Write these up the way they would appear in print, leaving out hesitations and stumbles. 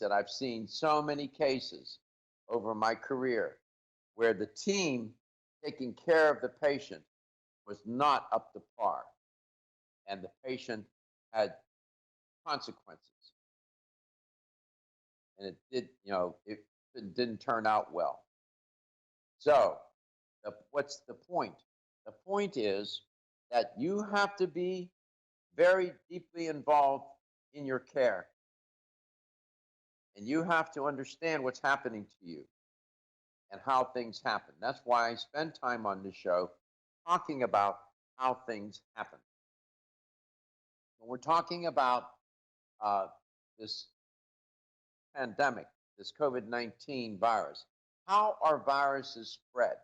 said, I've seen so many cases over my career where the team taking care of the patient was not up to par, and the patient had consequences, and it didn't turn out well. So, what's the point? The point is that you have to be very deeply involved in your care, and you have to understand what's happening to you and how things happen. That's why I spend time on this show talking about how things happen. When we're talking about uh, this pandemic, this COVID 19 virus, how are viruses spread?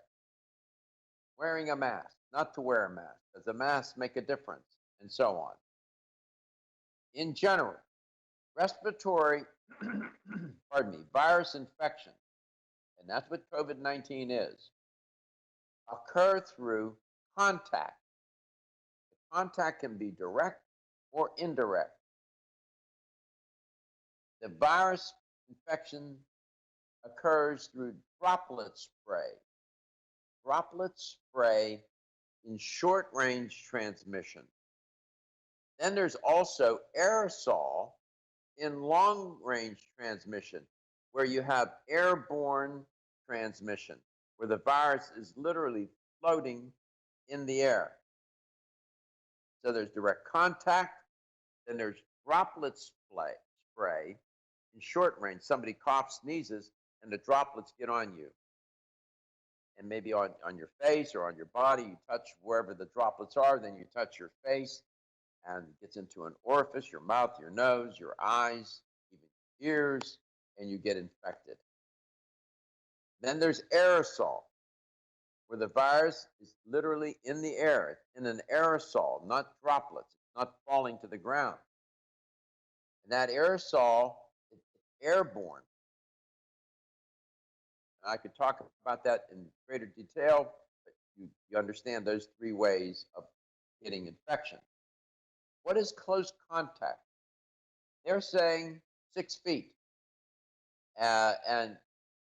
Wearing a mask, not to wear a mask. Does the mask make a difference? And so on. In general, respiratory, pardon me, virus infection, and that's what COVID 19 is, occur through contact. The contact can be direct or indirect. The virus infection occurs through droplet spray. Droplet spray in short range transmission. Then there's also aerosol in long range transmission, where you have airborne transmission, where the virus is literally floating in the air. So there's direct contact, then there's droplet spray in short range. Somebody coughs, sneezes, and the droplets get on you. And maybe on your face or on your body, you touch wherever the droplets are, then you touch your face, and it gets into an orifice, your mouth, your nose, your eyes, even your ears, and you get infected. Then there's aerosol, where the virus is literally in the air. It's in an aerosol, not droplets. It's not falling to the ground. And that aerosol is airborne. And I could talk about that in greater detail, but you understand those three ways of getting infection. What is close contact? They're saying 6 feet. And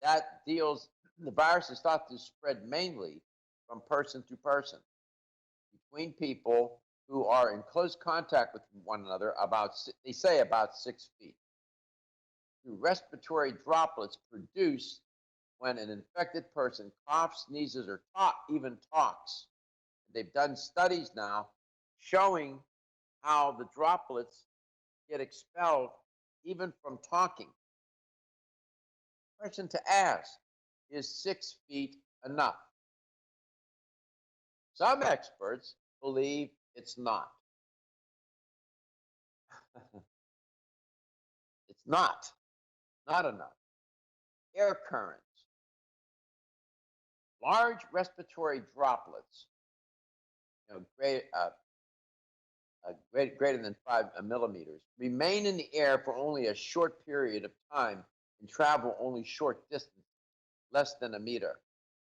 that deals, the virus is thought to spread mainly from person to person, between people who are in close contact with one another, they say about 6 feet. Through respiratory droplets produced when an infected person coughs, sneezes, or even talks. They've done studies now showing how the droplets get expelled even from talking. Question to ask, is 6 feet enough? Some experts believe it's not. It's not enough. Air currents, large respiratory droplets, greater than 5 millimeters, remain in the air for only a short period of time and travel only short distance, less than a meter,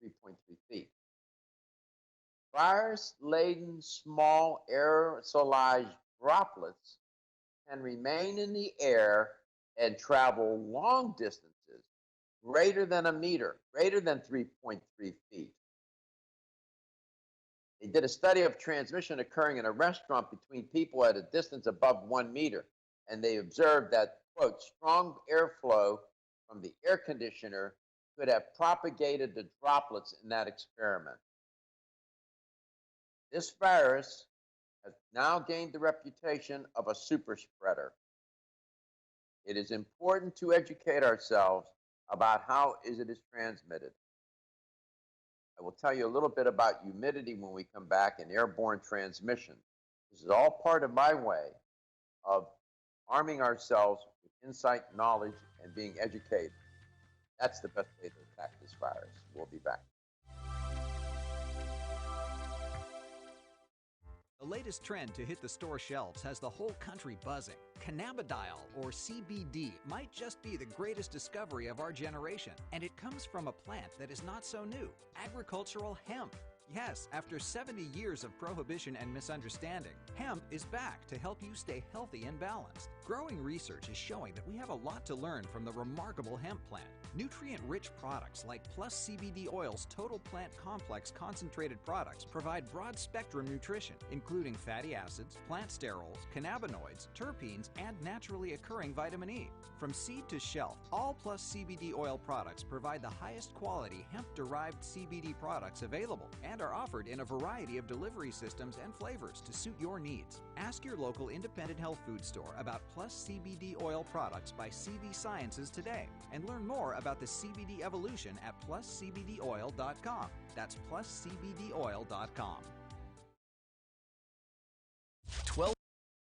3.3 feet. Virus-laden small aerosolized droplets can remain in the air and travel long distances, greater than a meter, greater than 3.3 feet. They did a study of transmission occurring in a restaurant between people at a distance above 1 meter, and they observed that, quote, strong airflow from the air conditioner could have propagated the droplets in that experiment. This virus has now gained the reputation of a super spreader. It is important to educate ourselves about how it is transmitted. I will tell you a little bit about humidity when we come back and airborne transmission. This is all part of my way of arming ourselves with insight, knowledge, and being educated. That's the best way to attack this virus. We'll be back. The latest trend to hit the store shelves has the whole country buzzing. Cannabidiol, or CBD, might just be the greatest discovery of our generation, and it comes from a plant that is not so new, agricultural hemp. Yes, after 70 years of prohibition and misunderstanding, hemp is back to help you stay healthy and balanced. Growing research is showing that we have a lot to learn from the remarkable hemp plant. Nutrient-rich products like Plus CBD Oil's Total Plant Complex concentrated products provide broad-spectrum nutrition, including fatty acids, plant sterols, cannabinoids, terpenes, and naturally occurring vitamin E. From seed to shelf, all Plus CBD Oil products provide the highest quality hemp-derived CBD products available and are offered in a variety of delivery systems and flavors to suit your needs. Ask your local independent health food store about Plus CBD Oil products by CV Sciences today and learn more about the CBD evolution at pluscbdoil.com. That's pluscbdoil.com. 12.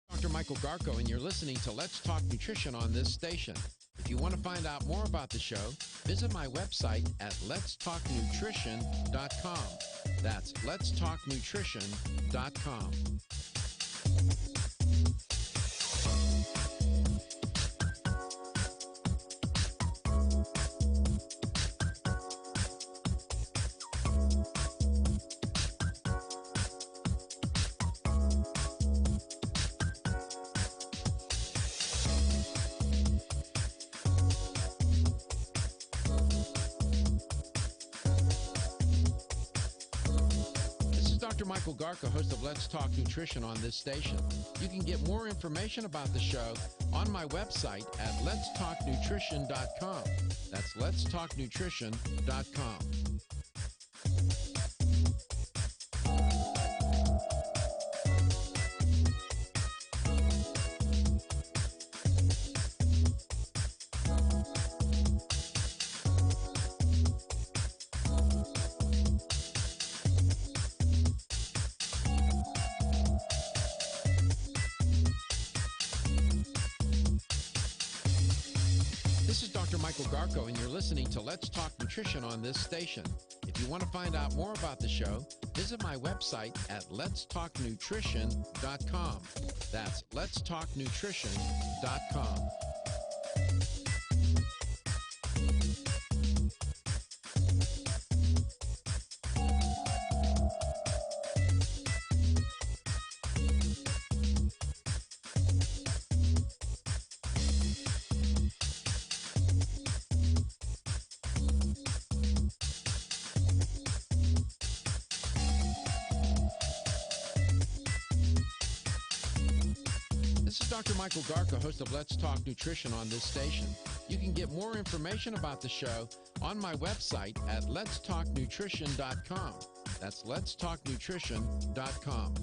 Dr. Michael Garko, and you're listening to Let's Talk Nutrition on this station. If you want to find out more about the show, visit my website at letstalknutrition.com. That's letstalknutrition.com. Dr. Michael Garko, host of Let's Talk Nutrition on this station. You can get more information about the show on my website at letstalknutrition.com. That's letstalknutrition.com. This is Dr. Michael Garko, and you're listening to Let's Talk Nutrition on this station. If you want to find out more about the show, visit my website at letstalknutrition.com. That's letstalknutrition.com. This is Dr. Michael Garko, host of Let's Talk Nutrition on this station. You can get more information about the show on my website at letstalknutrition.com. That's letstalknutrition.com.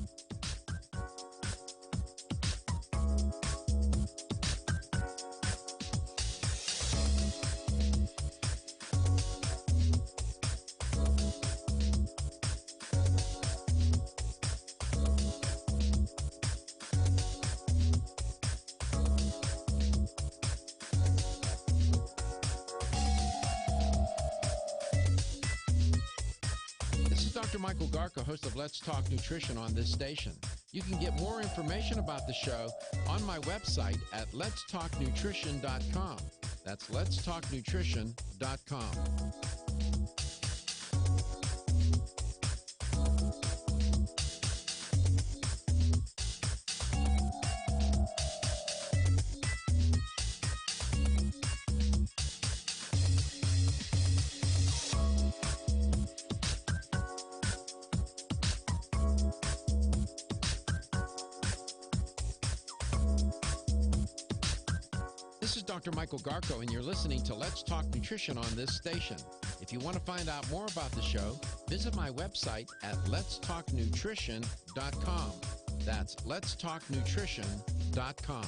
This is Dr. Michael Garko, host of Let's Talk Nutrition on this station. You can get more information about the show on my website at letstalknutrition.com. That's letstalknutrition.com. This is Dr. Michael Garko, and you're listening to Let's Talk Nutrition on this station. If you want to find out more about the show, visit my website at letstalknutrition.com. That's letstalknutrition.com.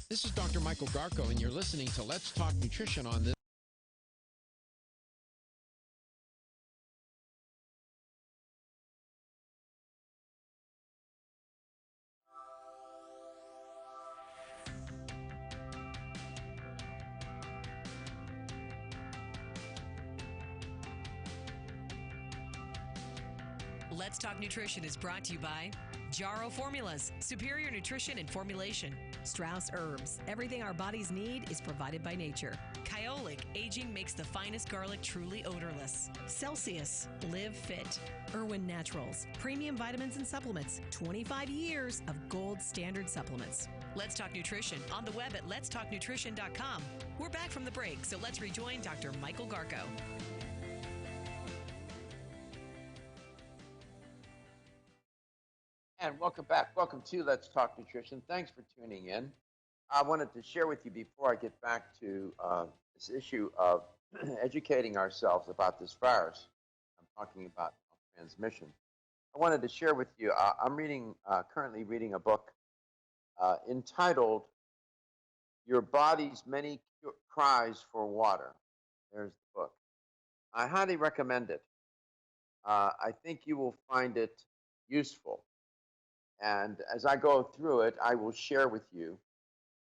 This is Dr. Michael Garko, and you're listening to Let's Talk Nutrition on this. Let's Talk Nutrition is brought to you by Jarro Formulas, superior nutrition and formulation. Strauss Herbs, everything our bodies need is provided by nature. Kyolic, aging makes the finest garlic truly odorless. Celsius, live fit. Irwin Naturals, premium vitamins and supplements. 25 years of gold standard supplements. Let's Talk Nutrition on the web at letstalknutrition.com. We're back from the break, so let's rejoin Dr. Michael Garko. And welcome back. Welcome to Let's Talk Nutrition. Thanks for tuning in. I wanted to share with you before I get back to this issue of educating ourselves about this virus. I'm talking about transmission. I wanted to share with you, I'm currently reading a book entitled Your Body's Many Cries for Water. There's the book. I highly recommend it. I think you will find it useful. And as I go through it, I will share with you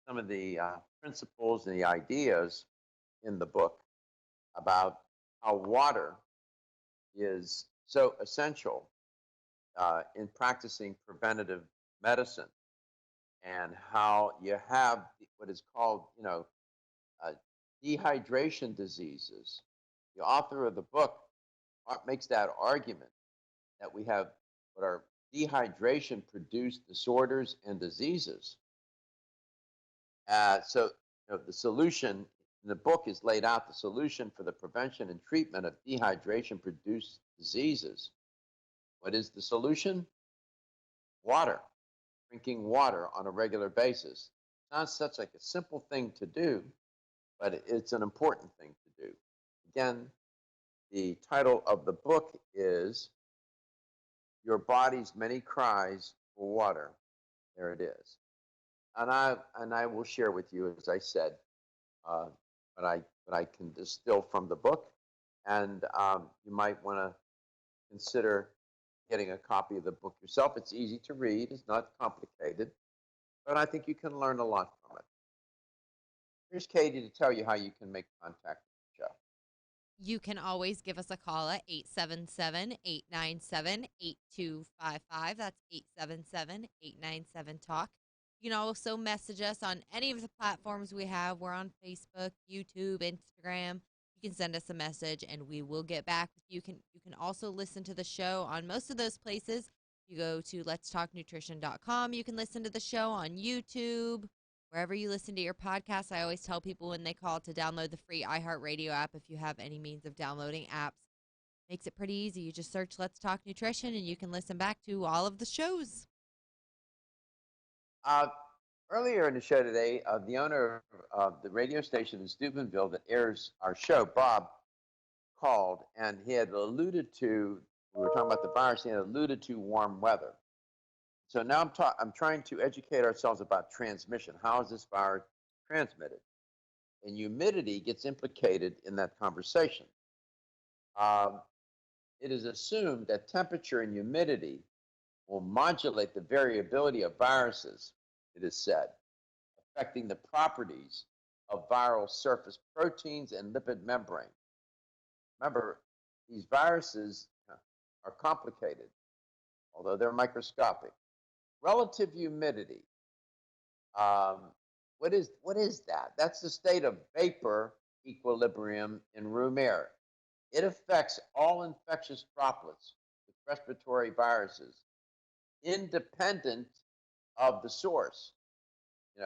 some of the principles and the ideas in the book about how water is so essential in practicing preventative medicine, and how you have what is called, dehydration diseases. The author of the book makes that argument that we have what are dehydration-produced disorders and diseases. So the solution in the book is laid out, the solution for the prevention and treatment of dehydration-produced diseases. What is the solution? Water. Drinking water on a regular basis. Sounds such like a simple thing to do, but it's an important thing to do. Again, the title of the book is Your Body's Many Cries for Water. There it is. And I will share with you, as I said, what I can distill from the book, and you might want to consider getting a copy of the book yourself. It's easy to read. It's not complicated, but I think you can learn a lot from it. Here's Katie to tell you how you can make contact with the show. You can always give us a call at 877-897-8255. That's 877-897-TALK. You can also message us on any of the platforms we have. We're on Facebook, YouTube, Instagram. You can send us a message, and we will get back with you. You can also listen to the show on most of those places. You go to letstalknutrition.com. You can listen to the show on YouTube. Wherever you listen to your podcasts, I always tell people when they call to download the free iHeartRadio app if you have any means of downloading apps. Makes it pretty easy. You just search Let's Talk Nutrition, and you can listen back to all of the shows. Earlier in the show today, the owner of the radio station in Steubenville that airs our show, Bob, called, and he had alluded to, we were talking about the virus, he had alluded to warm weather. So now I'm trying to educate ourselves about transmission. How is this virus transmitted? And humidity gets implicated in that conversation. It is assumed that temperature and humidity will modulate the variability of viruses, it is said, affecting the properties of viral surface proteins and lipid membrane. Remember, these viruses are complicated, although they're microscopic. Relative humidity. What is that? That's the state of vapor equilibrium in room air. It affects all infectious droplets with respiratory viruses, independent of the source,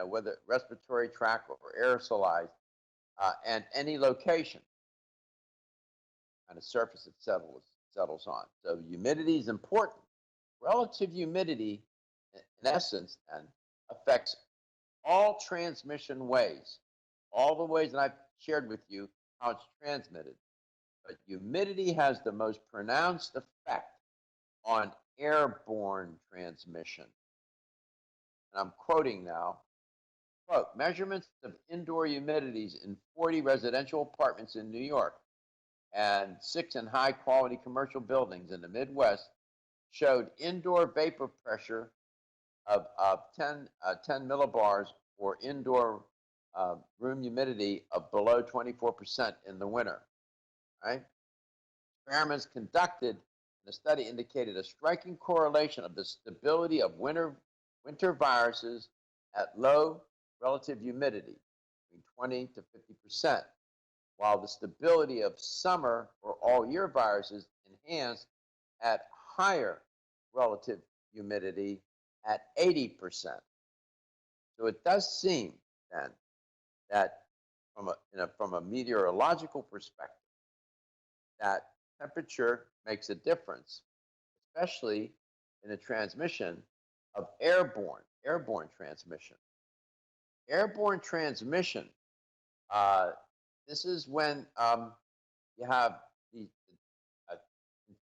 whether respiratory tract or aerosolized, and any location, kind of surface it settles on. So humidity is important. Relative humidity, in essence, then, affects all transmission ways, all the ways that I've shared with you how it's transmitted. But humidity has the most pronounced effect on airborne transmission. And I'm quoting now, quote, measurements of indoor humidities in 40 residential apartments in New York and 6 in high-quality commercial buildings in the Midwest showed indoor vapor pressure of 10 millibars or indoor room humidity of below 24% in the winter. Right? Experiments conducted The study indicated a striking correlation of the stability of winter viruses at low relative humidity, between 20 to 50%, while the stability of summer or all-year viruses enhanced at higher relative humidity at 80%. So it does seem then that from a meteorological perspective, that temperature makes a difference, especially in the transmission of airborne transmission. Airborne transmission, this is when you have the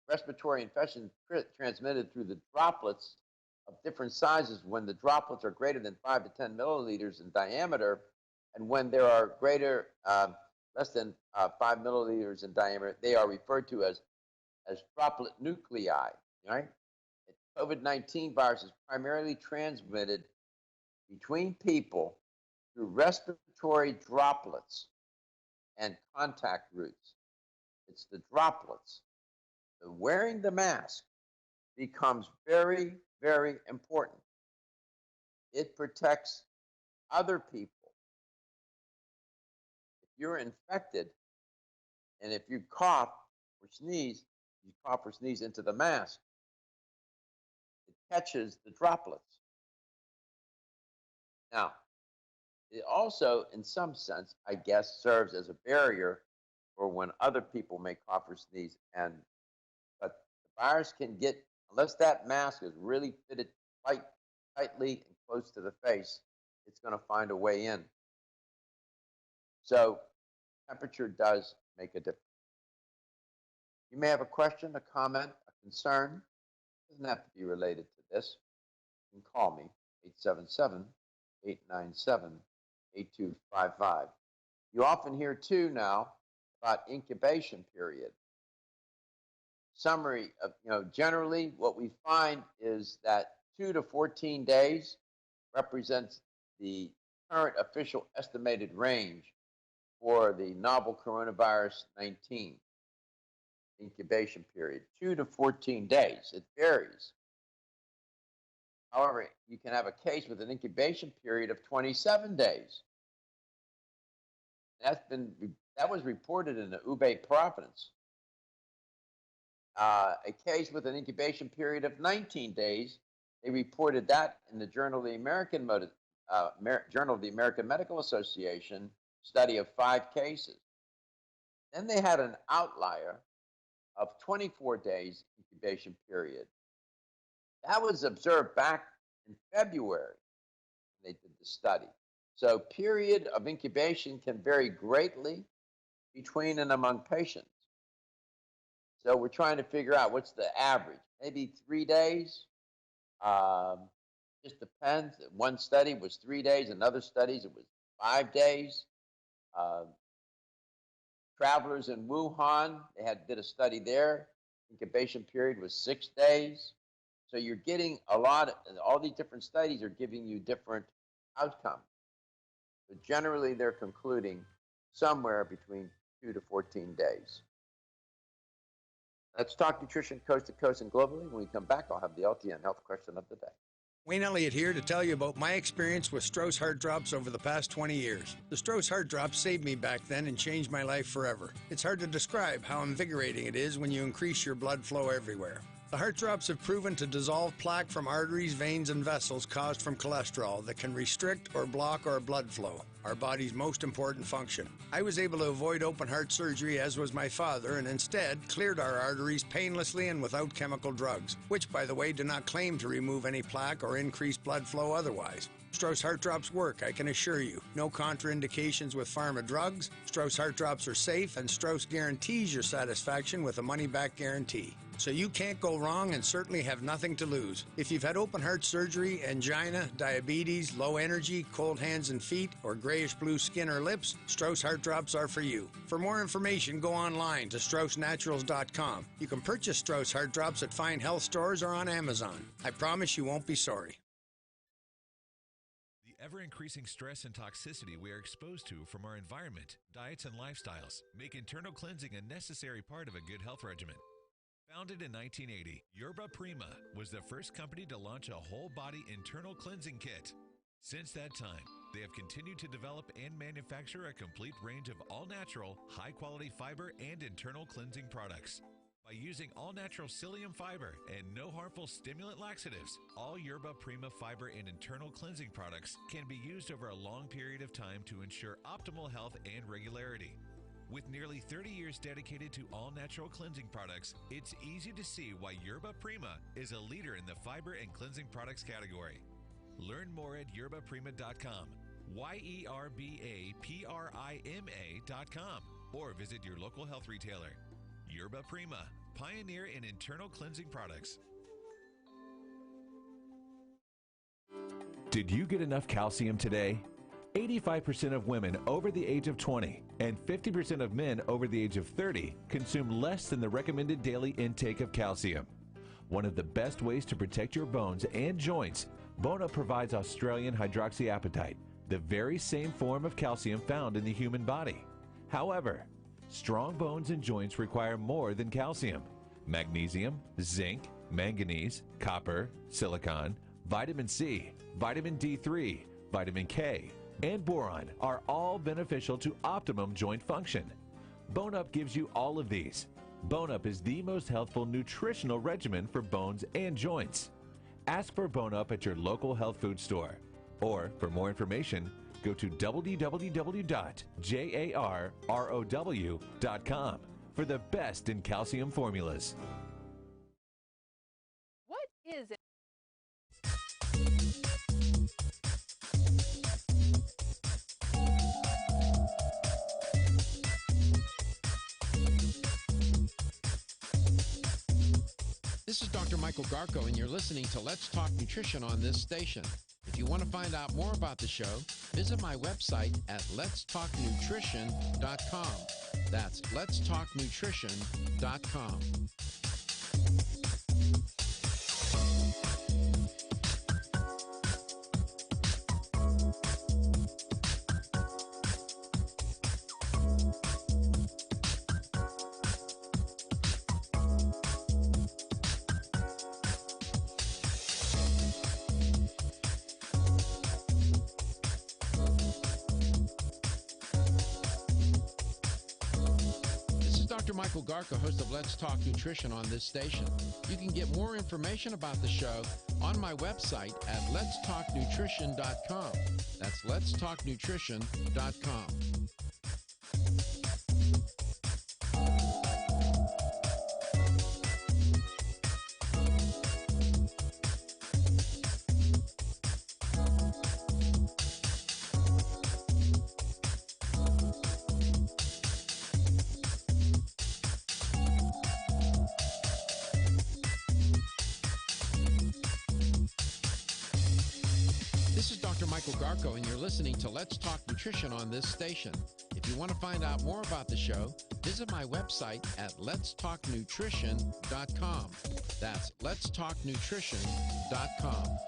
respiratory infection transmitted through the droplets of different sizes. When the droplets are greater than 5 to 10 milliliters in diameter, and when there are less than 5 milliliters in diameter, they are referred to as droplet nuclei. Right? COVID-19 virus is primarily transmitted between people through respiratory droplets and contact routes. It's the droplets. So wearing the mask becomes very, very important. It protects other people. If you're infected, and if you cough or sneeze, you cough or sneeze into the mask, it catches the droplets. Now, it also, in some sense, I guess, serves as a barrier for when other people may cough or sneeze. But the virus can get, unless that mask is really fitted tightly and close to the face, it's going to find a way in. So temperature does make a difference. You may have a question, a comment, a concern. It doesn't have to be related to this. You can call me, 877-897-8255. You often hear, too, now about incubation period. Summary of, generally what we find is that 2 to 14 days represents the current official estimated range for the novel coronavirus 19 incubation period. 2 to 14 days. It varies. However, you can have a case with an incubation period of 27 days. That was reported in the Hubei province. A case with an incubation period of 19 days. They reported that in the Journal of the American Medical Association study of 5 cases. Then they had an outlier of 24 days incubation period. That was observed back in February when they did the study. So period of incubation can vary greatly between and among patients. So we're trying to figure out what's the average. Maybe 3 days. Just depends. One study was 3 days. In other studies, it was 5 days. Travelers in Wuhan, they did a study there. Incubation period was 6 days. So you're getting all these different studies are giving you different outcomes. But generally, they're concluding somewhere between 2 to 14 days. Let's talk nutrition coast to coast and globally. When we come back, I'll have the LTN health question of the day. Wayne Elliott here to tell you about my experience with Strauss Heart Drops over the past 20 years. The Strauss Heart Drops saved me back then and changed my life forever. It's hard to describe how invigorating it is when you increase your blood flow everywhere. The Heart Drops have proven to dissolve plaque from arteries, veins, and vessels caused from cholesterol that can restrict or block our blood flow, our body's most important function. I was able to avoid open heart surgery, as was my father, and instead cleared our arteries painlessly and without chemical drugs, which, by the way, do not claim to remove any plaque or increase blood flow otherwise. Strauss Heart Drops work, I can assure you. No contraindications with pharma drugs. Strauss Heart Drops are safe, and Strauss guarantees your satisfaction with a money-back guarantee. So you can't go wrong and certainly have nothing to lose. If you've had open heart surgery, angina, diabetes, low energy, cold hands and feet, or grayish-blue skin or lips, Strauss Heart Drops are for you. For more information, go online to StraussNaturals.com. You can purchase Strauss Heart Drops at fine health stores or on Amazon. I promise you won't be sorry. Ever-increasing stress and toxicity we are exposed to from our environment, diets, and lifestyles make internal cleansing a necessary part of a good health regimen. Founded in 1980, Yerba Prima was the first company to launch a whole-body internal cleansing kit. Since that time, they have continued to develop and manufacture a complete range of all-natural, high-quality fiber and internal cleansing products. By using all-natural psyllium fiber and no harmful stimulant laxatives, all Yerba Prima fiber and internal cleansing products can be used over a long period of time to ensure optimal health and regularity. With nearly 30 years dedicated to all-natural cleansing products, it's easy to see why Yerba Prima is a leader in the fiber and cleansing products category. Learn more at yerbaprima.com, YERBAPRIMA.com, or visit your local health retailer. Yerba Prima, pioneer in internal cleansing products. Did you get enough calcium today? 85% of women over the age of 20 and 50% of men over the age of 30 consume less than the recommended daily intake of calcium. One of the best ways to protect your bones and joints, Bone Up provides Australian hydroxyapatite, the very same form of calcium found in the human body. However, strong bones and joints require more than calcium. Magnesium, zinc, manganese, copper, silicon, vitamin C, vitamin D3, vitamin K, and boron are all beneficial to optimum joint function. Bone Up gives you all of these. Bone Up is the most healthful nutritional regimen for bones and joints. Ask for Bone Up at your local health food store. Or, for more information, go to www.jarrow.com for the best in calcium formulas. What is it? This is Dr. Michael Garko, and you're listening to Let's Talk Nutrition on this station. If you want to find out more about the show, visit my website at letstalknutrition.com. That's letstalknutrition.com. Dr. Michael Garko, host of Let's Talk Nutrition on this station. You can get more information about the show on my website at letstalknutrition.com. That's letstalknutrition.com. This is Dr. Michael Garko, and you're listening to Let's Talk Nutrition on this station. If you want to find out more about the show, visit my website at letstalknutrition.com. That's letstalknutrition.com.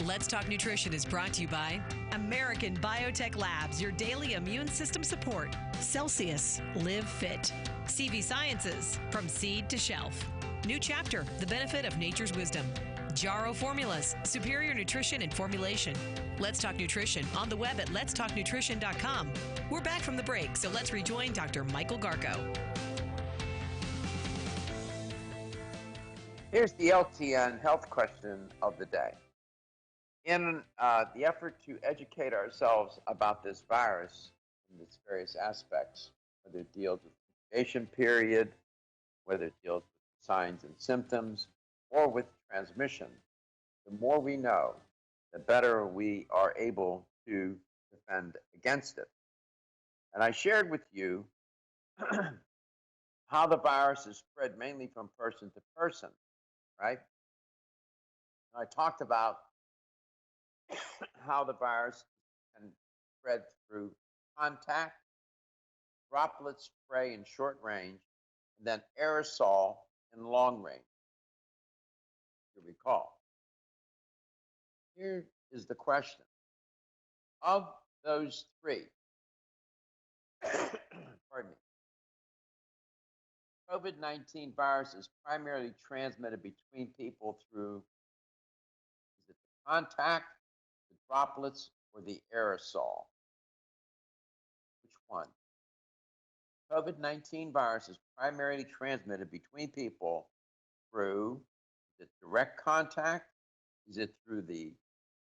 Let's Talk Nutrition is brought to you by American Biotech Labs, your daily immune system support. Celsius, Live Fit. CV Sciences, from seed to shelf. New chapter, the benefit of nature's wisdom. Jarrow Formulas, superior nutrition and formulation. Let's Talk Nutrition on the web at letstalknutrition.com. We're back from the break, so let's rejoin Dr. Michael Garko. Here's the LTN health question of the day. In the effort to educate ourselves about this virus in its various aspects, whether it deals with the incubation period, whether it deals with signs and symptoms, or with transmission, the more we know, the better we are able to defend against it. And I shared with you how the virus is spread mainly from person to person, right? And I talked about how the virus can spread through contact, droplet spray in short range, and then aerosol in long range. You recall. Here is the question. Of those three, pardon me, COVID-19 virus is primarily transmitted between people through is it the contact, the droplets, or the aerosol? Which one? COVID-19 virus is primarily transmitted between people through is it direct contact? Is it through the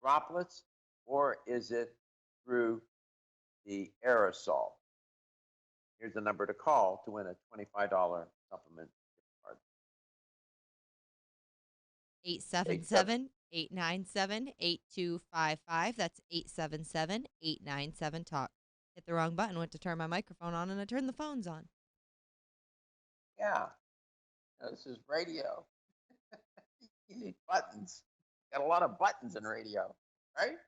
droplets? Or is it through the aerosol? Here's the number to call to win a $25 supplement gift card. 877-897-8255. That's 877-897-TALK. Hit the wrong button, went to turn my microphone on, and I turned the phones on. Yeah, this is radio. You need buttons. Got a lot of buttons in radio, right?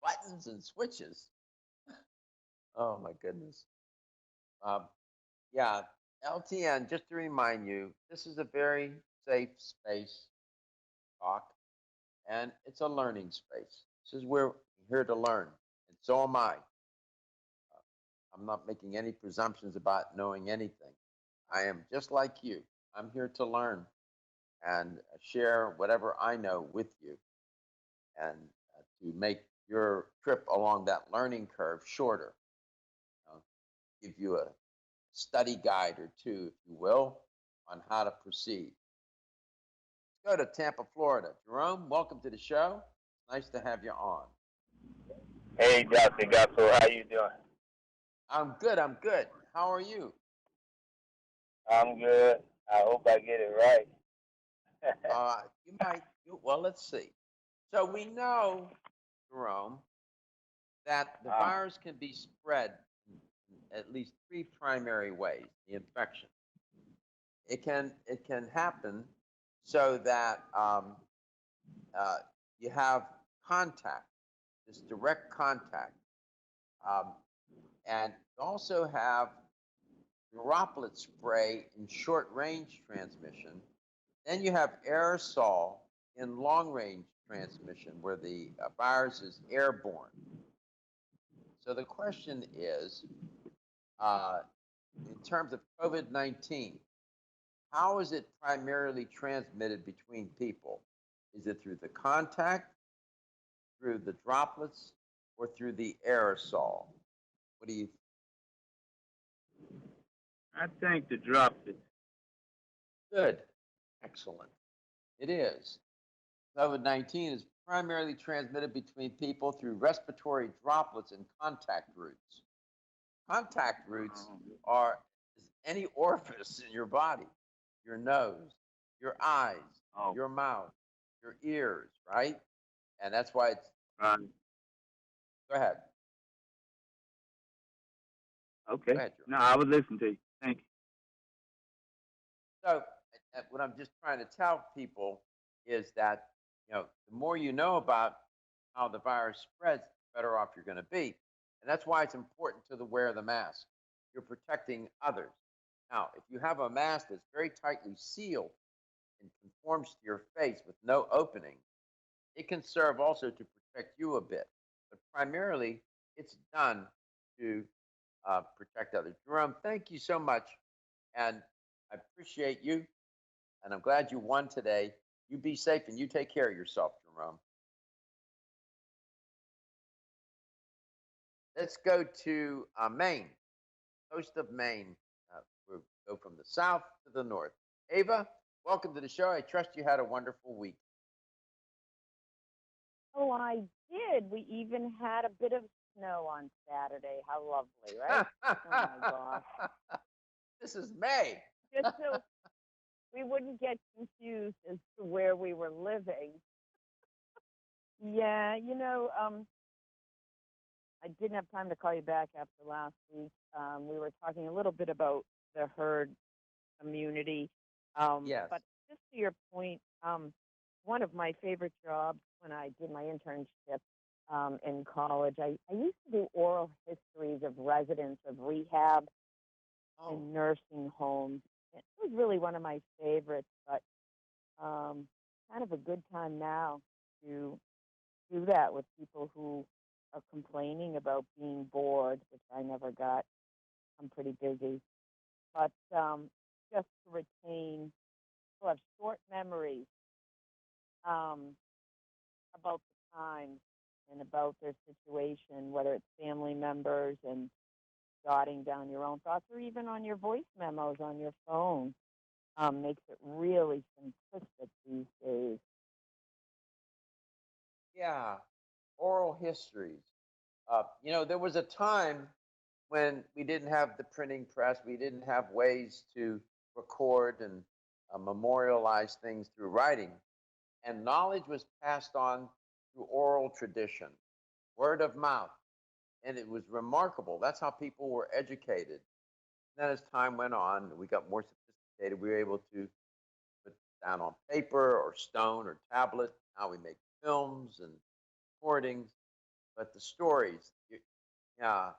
Buttons and switches. Oh my goodness. Yeah, LTN, just to remind you, this is a very safe space talk, and it's a learning space. This is where we're here to learn, and so am I. I'm not making any presumptions about knowing anything. I am just like you. I'm here to learn and share whatever I know with you, and to make your trip along that learning curve shorter. Give you a study guide or two, if you will, on how to proceed. Let's go to Tampa, Florida. Jerome, welcome to the show. Nice to have you on. Hey, Dr. Gasso, how you doing? I'm good. I'm good. How are you? I'm good. I hope I get it right. You might. Well, let's see. So we know, Jerome, that the virus can be spread in at least three primary ways. The infection. It can happen so that you have contact, this direct contact, and you also have droplet spray in short range transmission. Then you have aerosol in long range transmission, where the virus is airborne. So the question is, in terms of COVID-19, how is it primarily transmitted between people? Is it through the contact, through the droplets, or through the aerosol? What do you think? I think the droplets. Good. Excellent. It is. COVID-19 is primarily transmitted between people through respiratory droplets and contact routes. Contact routes are any orifice in your body, your nose, your eyes, your mouth, your ears, right? And that's why it's. Go ahead. Okay. Go ahead, no, I was listening to you. Thank you. So, what I'm just trying to tell people is that, the more you know about how the virus spreads, the better off you're going to be. And that's why it's important to wear the mask. You're protecting others. Now, if you have a mask that's very tightly sealed and conforms to your face with no opening, it can serve also to protect you a bit. But primarily, it's done to protect others. Jerome, thank you so much. And I appreciate you. And I'm glad you won today. You be safe and you take care of yourself, Jerome. Let's go to Maine, coast of Maine. We'll go from the south to the north. Ava, welcome to the show. I trust you had a wonderful week. Oh, I did. We even had a bit of snow on Saturday. How lovely, right? Oh, my gosh. This is May. Just so we wouldn't get confused as to where we were living. Yeah, I didn't have time to call you back after last week. We were talking a little bit about the herd immunity. Yes. But just to your point, one of my favorite jobs when I did my internship in college. I used to do oral histories of residents of rehab and nursing homes. It was really one of my favorites, but kind of a good time now to do that with people who are complaining about being bored, which I never got. I'm pretty busy. But just to retain, people have short memories about the time and about their situation, whether it's family members and jotting down your own thoughts or even on your voice memos on your phone. Makes it really simplistic these days. Yeah, oral histories. There was a time when we didn't have the printing press, we didn't have ways to record and memorialize things through writing, and knowledge was passed on through oral tradition, word of mouth, and it was remarkable. That's how people were educated. Then, as time went on, we got more sophisticated. We were able to put down on paper or stone or tablet. Now we make films and recordings, but the stories, yeah,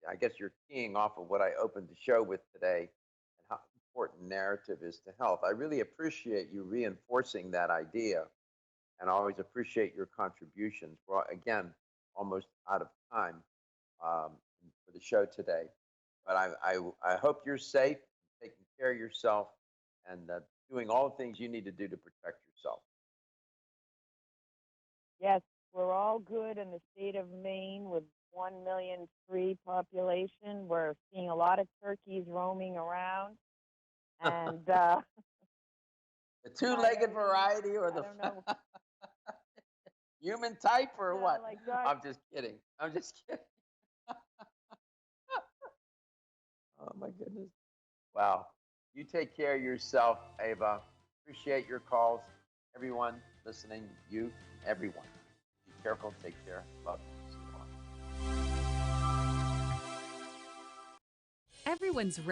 I guess you're keying off of what I opened the show with today and how important narrative is to health. I really appreciate you reinforcing that idea, and I always appreciate your contributions. We're, again, almost out of time for the show today, but I hope you're safe, taking care of yourself, and doing all the things you need to do to protect yourself. Yes, we're all good in the state of Maine with 1 million free population. We're seeing a lot of turkeys roaming around, and the two-legged variety, or the I don't know. human type, or Yeah, what? like that. I'm just kidding. I'm just kidding. Oh my goodness. Wow. You take care of yourself, Ava. Appreciate your calls. Everyone listening, you, everyone. Be careful. Take care. Love you. See you on. Everyone's